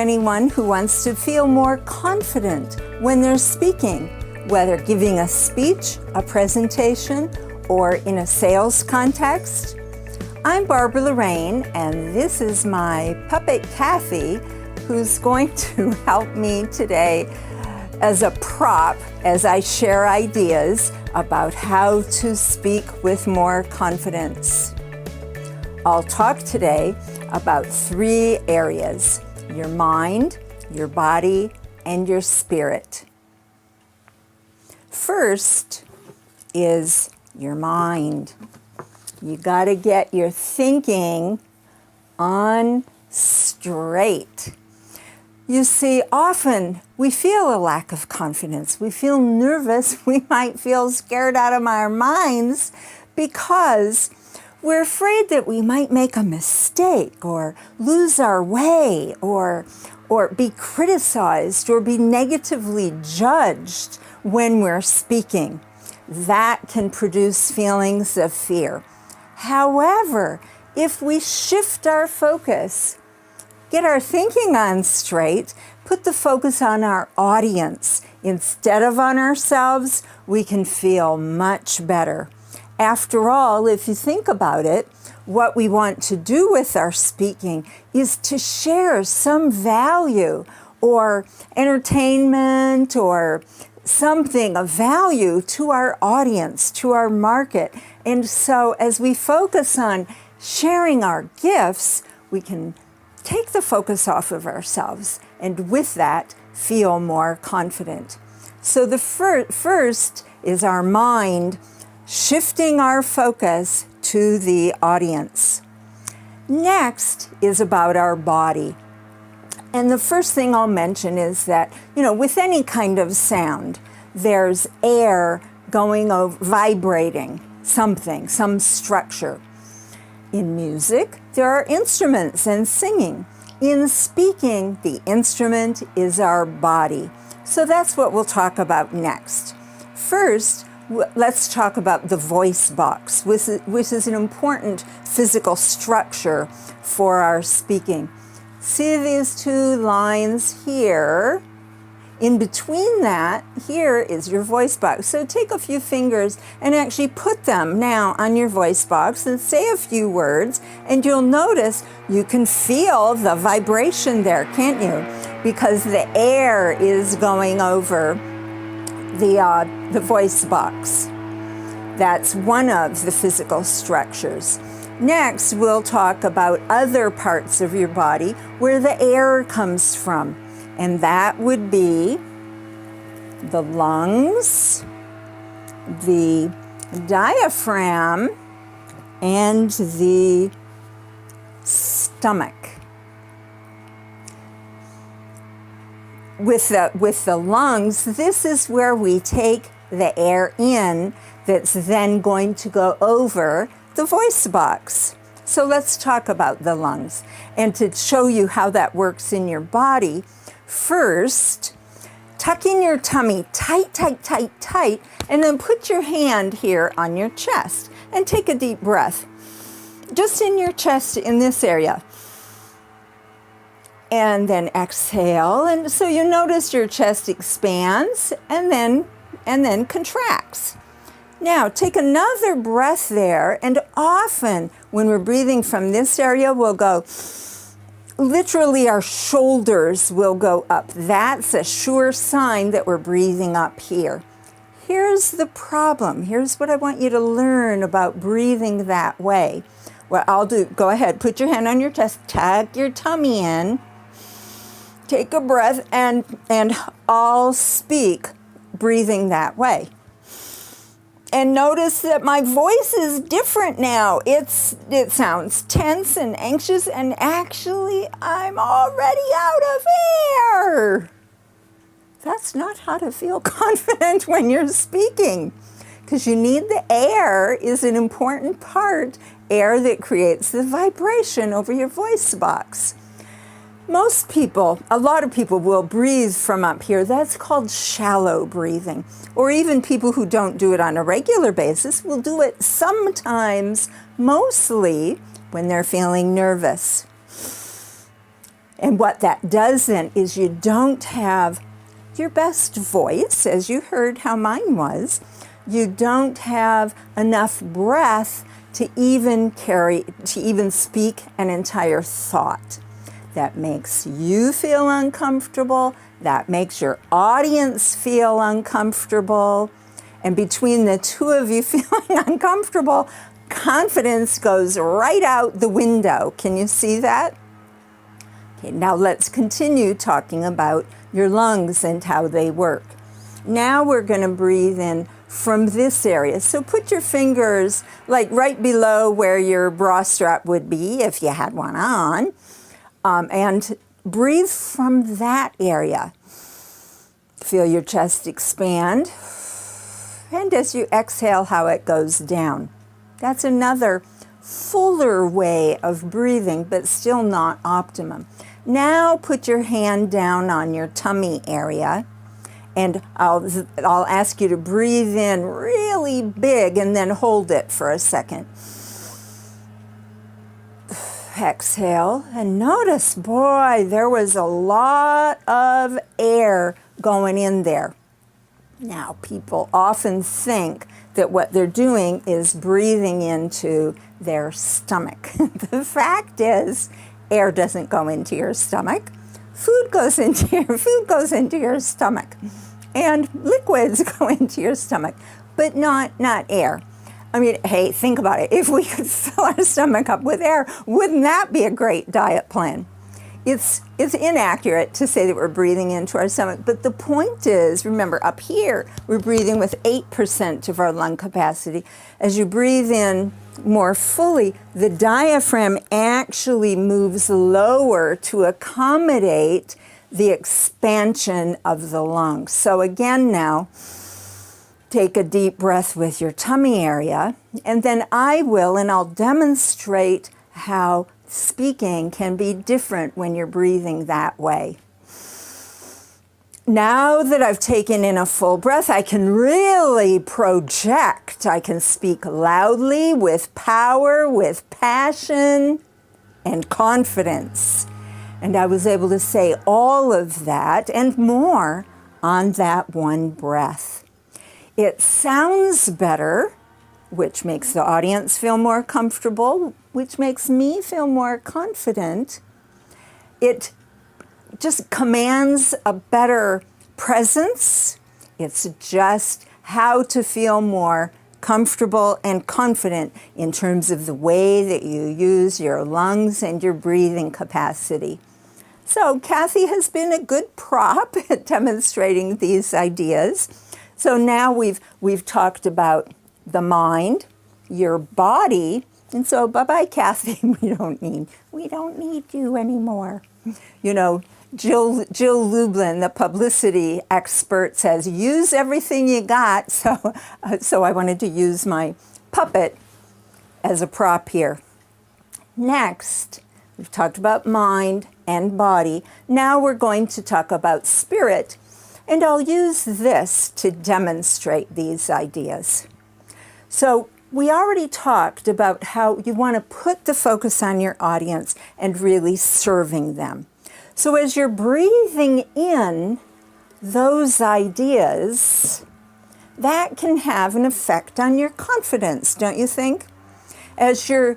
anyone who wants to feel more confident when they're speaking, whether giving a speech, a presentation, or in a sales context. I'm Barbara Lorraine, and this is my puppet Kathy, who's going to help me today as a prop as I share ideas about how to speak with more confidence. I'll talk today about 3 areas: your mind, your body, and your spirit. First is your mind. You got to get your thinking on straight. You see, often we feel a lack of confidence. We feel nervous. We might feel scared out of our minds because we're afraid that we might make a mistake or lose our way or be criticized or be negatively judged when we're speaking. That can produce feelings of fear. However, if we shift our focus, get our thinking on straight, put the focus on our audience instead of on ourselves, we can feel much better. After all, if you think about it, what we want to do with our speaking is to share some value or entertainment or something of value to our audience, to our market. And so as we focus on sharing our gifts, we can take the focus off of ourselves and with that feel more confident. So the first is our mind, shifting our focus to the audience. Next is about our body. And the first thing I'll mention is that, with any kind of sound, there's air going over, vibrating something, some structure. In music, there are instruments and singing. In speaking, the instrument is our body. So that's what we'll talk about next. First, let's talk about the voice box, which is an important physical structure for our speaking. See these 2 lines here? In between that, here is your voice box. So take a few fingers and actually put them now on your voice box and say a few words, and you'll notice you can feel the vibration there, can't you? Because the air is going over the voice box. That's one of the physical structures. Next, we'll talk about other parts of your body where the air comes from. And that would be the lungs, the diaphragm, and the stomach. With the lungs, this is where we take the air in that's then going to go over the voice box. So let's talk about the lungs. And to show you how that works in your body, first, tuck in your tummy tight, tight, tight, tight, and then put your hand here on your chest and take a deep breath. Just in your chest in this area. And then exhale. And so you notice your chest expands and then contracts. Now take another breath there, and often when we're breathing from this area, we'll go, literally our shoulders will go up. That's a sure sign that we're breathing up here. Here's the problem. Here's what I want you to learn about breathing that way. What I'll do, go ahead, put your hand on your chest, tuck your tummy in, take a breath, and I'll speak breathing that way. And notice that my voice is different now. It sounds tense and anxious, and actually I'm already out of air. That's not how to feel confident when you're speaking, because you need the air is an important part, air that creates the vibration over your voice box. Most people, a lot of people will breathe from up here. That's called shallow breathing. Or even people who don't do it on a regular basis will do it sometimes, mostly when they're feeling nervous. And what that does then is you don't have your best voice, as you heard how mine was. You don't have enough breath to even speak an entire thought. That makes you feel uncomfortable. That makes your audience feel uncomfortable. And between the two of you feeling uncomfortable, confidence goes right out the window. Can you see that? Okay, now let's continue talking about your lungs and how they work. Now we're going to breathe in from this area. So put your fingers like right below where your bra strap would be if you had one on, and breathe from that area. Feel your chest expand, and as you exhale, how it goes down. That's another fuller way of breathing, but still not optimum. Now put your hand down on your tummy area, and I'll ask you to breathe in really big and then hold it for a second. Exhale, and notice, boy, there was a lot of air going in there. Now, people often think that what they're doing is breathing into their stomach. The fact is, air doesn't go into your stomach. Food goes into your stomach. And liquids go into your stomach, but not air. I mean, hey, think about it. If we could fill our stomach up with air, wouldn't that be a great diet plan? It's inaccurate to say that we're breathing into our stomach, but the point is, remember, up here, we're breathing with 8% of our lung capacity. As you breathe in more fully, the diaphragm actually moves lower to accommodate the expansion of the lungs. So again now, take a deep breath with your tummy area, and then I'll demonstrate how speaking can be different when you're breathing that way. Now that I've taken in a full breath, I can really project. I can speak loudly, with power, with passion, and confidence. And I was able to say all of that and more on that one breath. It sounds better, which makes the audience feel more comfortable, which makes me feel more confident. It just commands a better presence. It's just how to feel more comfortable and confident in terms of the way that you use your lungs and your breathing capacity. So Kathy has been a good prop at demonstrating these ideas. So now we've talked about the mind, your body, and so bye-bye, Kathy. We don't need you anymore. You know, Jill Lublin, the publicity expert, says use everything you got. So I wanted to use my puppet as a prop here. Next, we've talked about mind and body. Now we're going to talk about spirit, and I'll use this to demonstrate these ideas. So we already talked about how you want to put the focus on your audience and really serving them. So as you're breathing in those ideas, that can have an effect on your confidence, don't you think? As you're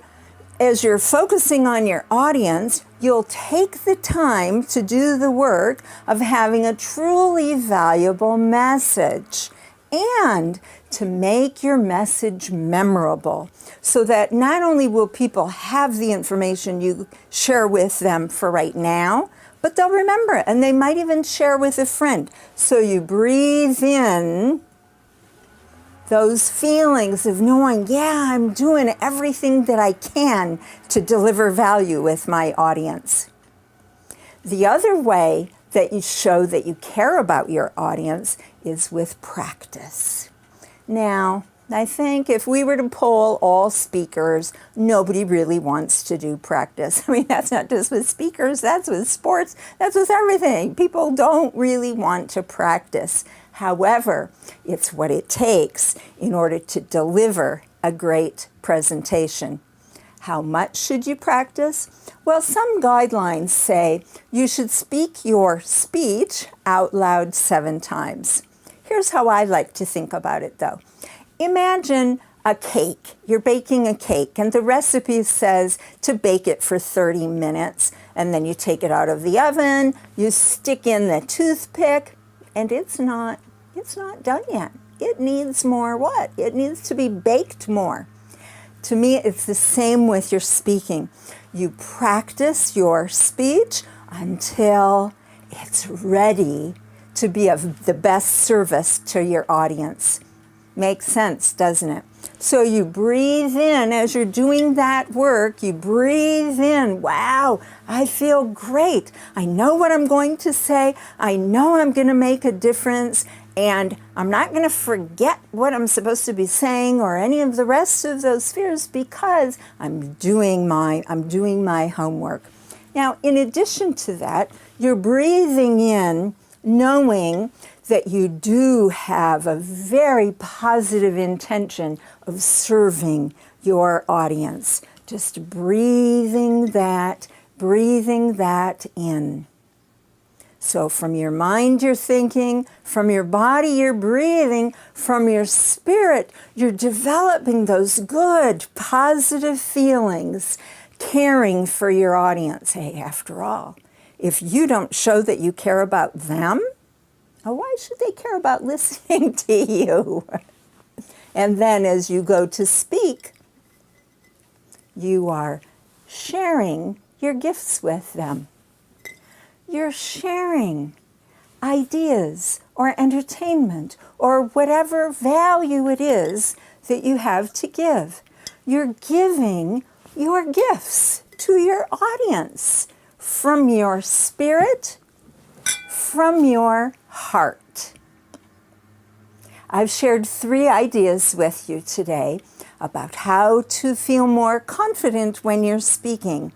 focusing on your audience, you'll take the time to do the work of having a truly valuable message and to make your message memorable so that not only will people have the information you share with them for right now, but they'll remember it and they might even share with a friend. So you breathe in those feelings of knowing, yeah, I'm doing everything that I can to deliver value with my audience. The other way that you show that you care about your audience is with practice. Now, I think if we were to poll all speakers, nobody really wants to do practice. I mean, that's not just with speakers, that's with sports, that's with everything. People don't really want to practice. However, it's what it takes in order to deliver a great presentation. How much should you practice? Well, some guidelines say you should speak your speech out loud 7 times. Here's how I like to think about it, though. Imagine a cake. You're baking a cake, and the recipe says to bake it for 30 minutes, and then you take it out of the oven, you stick in the toothpick, and it's not done yet. It needs more what? It needs to be baked more. To me, it's the same with your speaking. You practice your speech until it's ready to be of the best service to your audience. Makes sense, doesn't it? So you breathe in as you're doing that work. You breathe in. Wow, I feel great. I know what I'm going to say. I know I'm going to make a difference. And I'm not going to forget what I'm supposed to be saying or any of the rest of those spheres because I'm doing my homework. Now, in addition to that, you're breathing in knowing that you do have a very positive intention of serving your audience. Just breathing that in. So from your mind, you're thinking, from your body, you're breathing, from your spirit, you're developing those good, positive feelings, caring for your audience. Hey, after all, if you don't show that you care about them, why should they care about listening to you? And then as you go to speak, you are sharing your gifts with them. You're sharing ideas or entertainment or whatever value it is that you have to give. You're giving your gifts to your audience from your spirit, from your heart. I've shared 3 ideas with you today about how to feel more confident when you're speaking,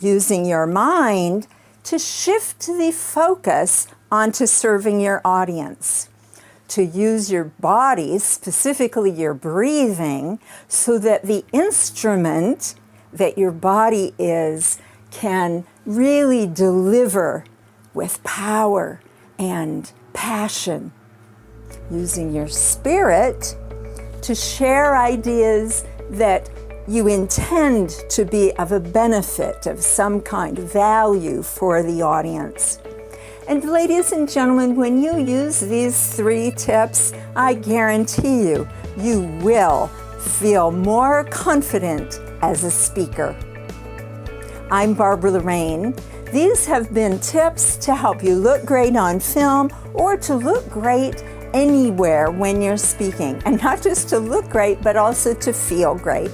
using your mind to shift the focus onto serving your audience, to use your body, specifically your breathing, so that the instrument that your body is can really deliver with power and passion. Using your spirit to share ideas that you intend to be of a benefit of some kind of value for the audience. And ladies and gentlemen, when you use these 3 tips, I guarantee you, you will feel more confident as a speaker. I'm Barbara Lorraine. These have been tips to help you look great on film or to look great anywhere when you're speaking. And not just to look great, but also to feel great.